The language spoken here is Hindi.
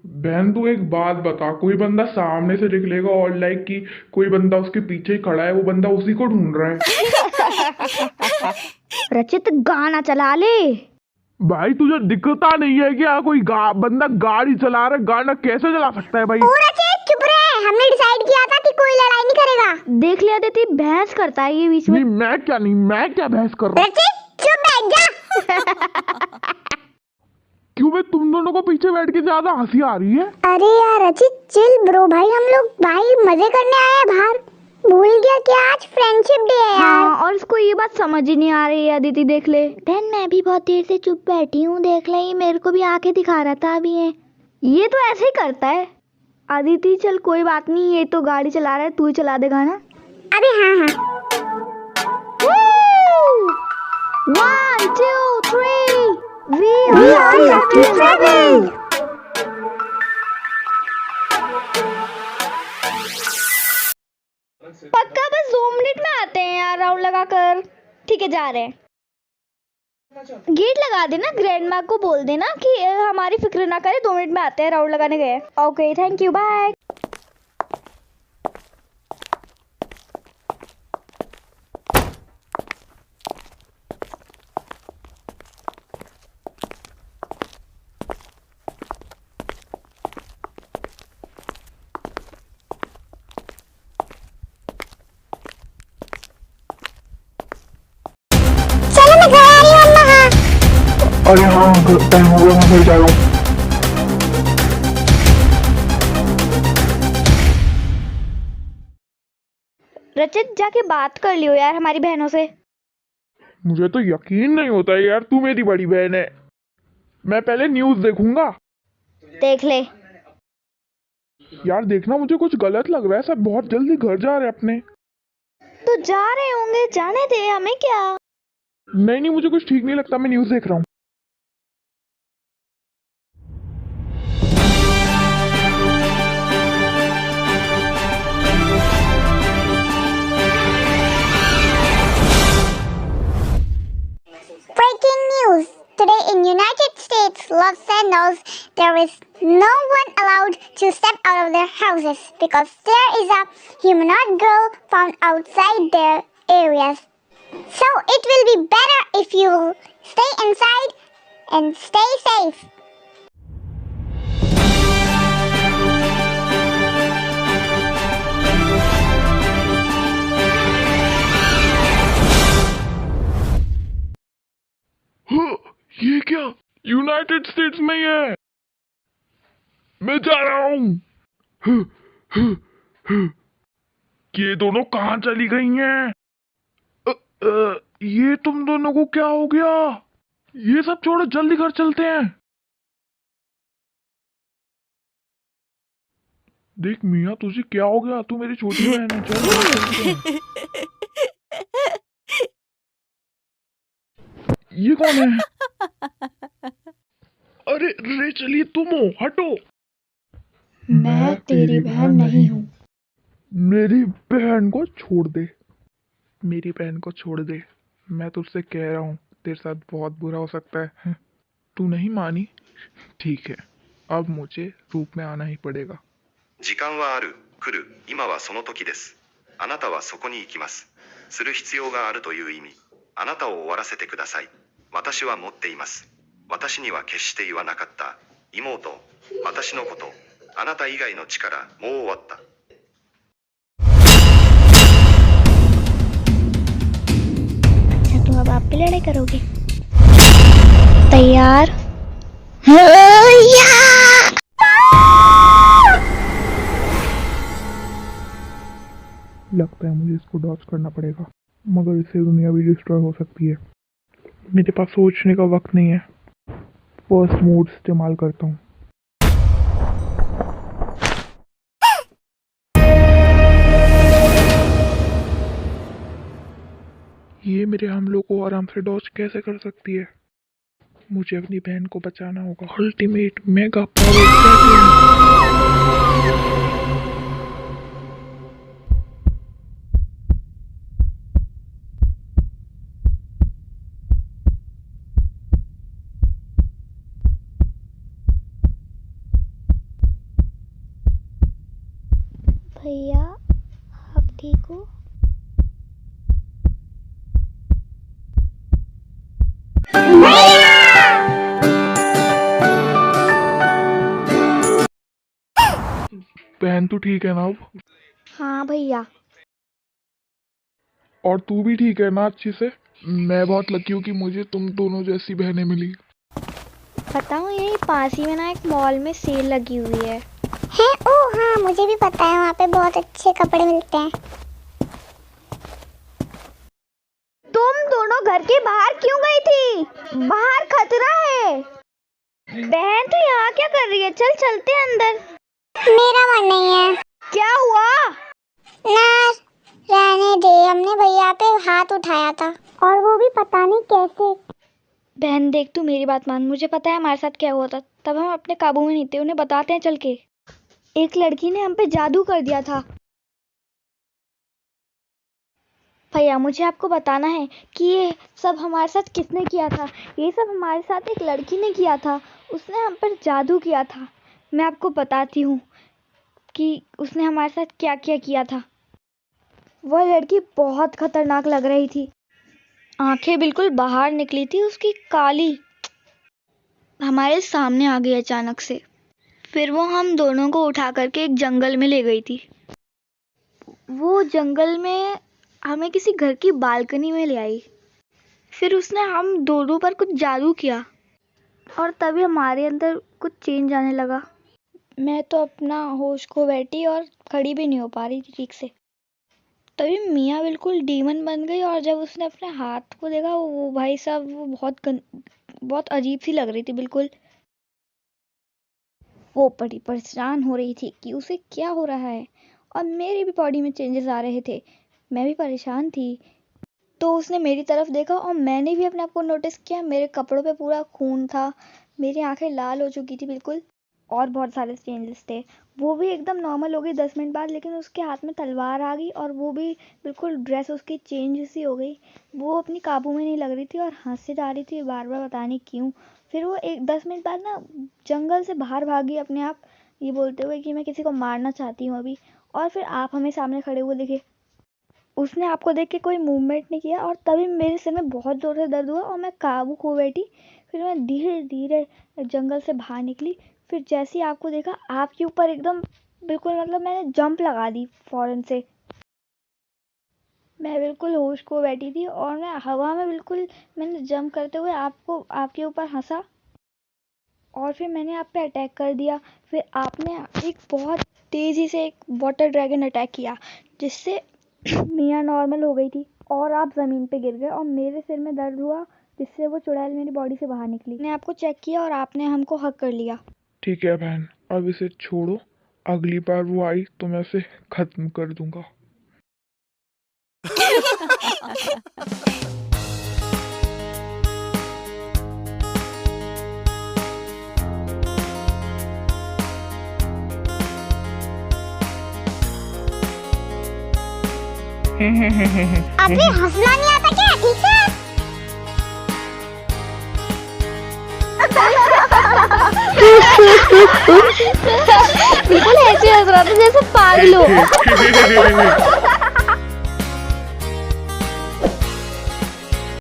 बहन तू एक बात बता, कोई बंदा सामने से निकलेगा और लाइक कि कोई बंदा उसके पीछे ही खड़ा है, वो बंदा उसी को ढूंढ रहा है। रचित गाना चला ले। भाई तुझे दिखता नहीं है क्या? कोई बंदा गाड़ी चला रहा है, गाना कैसे चला सकता है भाई? चुप रहे, हमने डिसाइड किया था कि कोई लड़ाई नहीं करेगा। देख लिया देती, बहस करता है ये बीच में। नहीं, मैं क्या बहस कर रहा हूँ? रचित चुप बैठ जा। क्यों बे, तुम दोनों को पीछे बैठ के ज्यादा हंसी आ रही है? अरे यार रचित चिल ब्रो, भाई हम लोग भाई मजे करने आए हैं बाहर। भूल गया कि आज फ्रेंडशिप डे है यार। हाँ, और इसको ये बात समझ ही नहीं आ रही है। अदिति देख ले। बहन मैं भी बहुत देर से चुप बैठी हूँ, देख ले ये मेरे को भी आके दिखा रहा था अभी। ये तो ऐसे ही करता है। अदिति चल कोई बात नहीं, ये तो गाड़ी चला रहा है, तू ही चला दे गाना। अबे हाँ। 1 2 3 We all have to travel. पक्का बस 2 मिनट में आते हैं यार, राउंड लगा कर। ठीक है जा रहे हैं। गेट लगा देना, ग्रैंड माँ को बोल देना कि हमारी फिक्र ना करे, 2 मिनट में आते हैं, राउंड लगाने गए। Okay thank you, bye. चलो मैं घर आ रही हूँ अम्मा। हाँ अरे हाँ, टाइम हो गया, मैं घर जा रहा हूँ। रचित जाके बात कर लियो यार हमारी बहनों से। मुझे तो यकीन नहीं होता है यार, तू मेरी बड़ी बहन है। मैं पहले न्यूज़ देखूंगा। देख ले। यार देखना, मुझे कुछ गलत लग रहा है, सब बहुत जल्दी घर जा रहे हैं अपने। तो जा रहे होंगे, जाने दे, हमें क्या। नहीं, मुझे कुछ ठीक नहीं लगता, मैं न्यूज़ देख रहा हूँ। breaking news. Today in United States, Los Angeles, there is no one allowed to step out of their houses because there is a humanoid girl found outside their areas. So it will be better if you stay inside and stay safe. ये क्या? यूनाइटेड स्टेट्स में ही है। मैं जा रहा हूँ। ये दोनों कहाँ चली गई हैं? ये तुम दोनों को क्या हो गया? ये सब छोड़ो, जल्दी घर चलते हैं। देख मियाँ, तुझे क्या हो गया? तू मेरी छोटी बहन है, चल घर चलते हैं। ये कौन है? अरे रेचल, ये तुम हो, हटो। मैं तेरी बहन नहीं हूँ। मेरी बहन को छोड़ दे, मेरी बहन को छोड़ दे। मैं तुझसे कह रहा हूँ, तेरे साथ बहुत बुरा हो सकता है। तू नहीं मानी? ठीक है, अब मुझे रूप में आना ही पड़ेगा। 時間はある、来る、今はその時です。あなたはそこに行きます。する必要があるという意味。あなたを終わらせてください。私は持っています。私には決して言わなかった。妹、私のこと、あなた以外の力、もう終わった。अच्छा तो अब आप भी लड़ाई करोगे? तैयार? लगता है मुझे इसको डॉज करना पड़ेगा, मगर इससे दुनिया भी डिस्ट्रॉय हो सकती है। मेरे पास सोचने का वक्त नहीं है। फर्स्ट मोड इस्तेमाल करता हूँ। ये मेरे हमलों को आराम से डॉज कैसे कर सकती है? मुझे अपनी बहन को बचाना होगा। Ultimate mega power. भैया आप ठीक हो? बहन तू ठीक है ना अब? हाँ भैया। और तू भी ठीक है ना अच्छे से? मैं बहुत लकी हूँ कि मुझे तुम दोनों जैसी बहनें मिली। बताऊँ यही पास ही में ना एक मॉल में सेल लगी हुई है। ओह हाँ, मुझे भी पता है, वहाँ पे बहुत अच्छे कपड़े मिलते हैं। तुम दोनों घर के बाहर क्यों गई थी? बाहर खतरा है। बहन तू यहाँ क्या कर रही है? चल चलते हैं अंदर। मेरा मन नहीं है। क्या हुआ? ना रहने दे, हमने भैया पे हाथ उठाया था और वो भी पता नहीं कैसे। बहन देख तू मेरी बात मान, मुझे पता है हमारे साथ क्या हुआ था, तब हम अपने काबू में नहीं थे। उन्हें बताते हैं चल के। एक लड़की ने हम पे जादू कर दिया था। भैया मुझे आपको बताना है कि ये सब हमारे साथ किसने किया था। ये सब हमारे साथ एक लड़की ने किया था। उसने हम पर जादू किया था। मैं आपको बताती हूँ कि उसने हमारे साथ क्या क्या किया था। वह लड़की बहुत खतरनाक लग रही थी। आंखें बिल्कुल बाहर निकली थी उसकी काली। हमारे सामने आ गई अचानक से। फिर वो हम दोनों को उठा करके एक जंगल में ले गई थी। वो जंगल में हमें किसी घर की बालकनी में ले आई। फिर उसने हम दोनों पर कुछ जादू किया और तभी हमारे अंदर कुछ चेंज आने लगा। मैं तो अपना होश खो बैठी और खड़ी भी नहीं हो पा रही थी ठीक से। तभी मियाँ बिल्कुल डीमन बन गई और जब उसने अपने हाथ को देखा वो भाई साहब वो बहुत अजीब सी लग रही थी बिल्कुल। वो बड़ी परेशान हो रही थी कि उसे क्या हो रहा है और मेरी भी बॉडी में चेंजेस आ रहे थे। मैं भी परेशान थी। तो उसने मेरी तरफ देखा और मैंने भी अपने आप को नोटिस किया। मेरे कपड़ों पे पूरा खून था, मेरी आंखें लाल हो चुकी थी बिल्कुल और बहुत सारे चेंजेस थे। वो भी एकदम नॉर्मल हो गई 10 मिनट बाद, लेकिन उसके हाथ में तलवार आ गई और वो भी बिल्कुल ड्रेस उसकी चेंज सी हो गई। वो अपनी काबू में नहीं लग रही थी और हंसते जा रही थी बार बार, पता नहीं क्यों। फिर वो 10 मिनट बाद ना जंगल से बाहर भागी अपने आप, ये बोलते हुए कि मैं किसी को मारना चाहती हूँ अभी। और फिर आप हमें सामने खड़े हुए दिखे। उसने आपको देख के कोई मूवमेंट नहीं किया और तभी मेरे सिर में बहुत ज़ोर से दर्द हुआ और मैं काबू खो बैठी। फिर मैं धीरे धीरे जंगल से बाहर निकली। फिर जैसे ही आपको देखा आपके ऊपर एकदम बिल्कुल मतलब मैंने जंप लगा दी फ़ौरन से। मैं बिल्कुल होश खो बैठी थी और मैं हवा में बिल्कुल मैंने जंप करते हुए आपके ऊपर हंसा और फिर मैंने आप पे अटैक कर दिया। फिर आपने एक बहुत तेज़ी से एक वाटर ड्रैगन अटैक किया जिससे मियाँ नॉर्मल हो गई थी और आप ज़मीन पे गिर गए और मेरे सिर में दर्द हुआ जिससे वो चुड़ैल मेरी बॉडी से बाहर निकली। मैंने आपको चेक किया और आपने हमको हक कर लिया। ठीक है बहन, अब इसे छोड़ो। अगली बार वो आई तो मैं उसे खत्म कर दूंगा। अभी हंसना नहीं आता क्या? ठीक है। बिल्कुल ऐसे हंस रहा था जैसे पागल हो।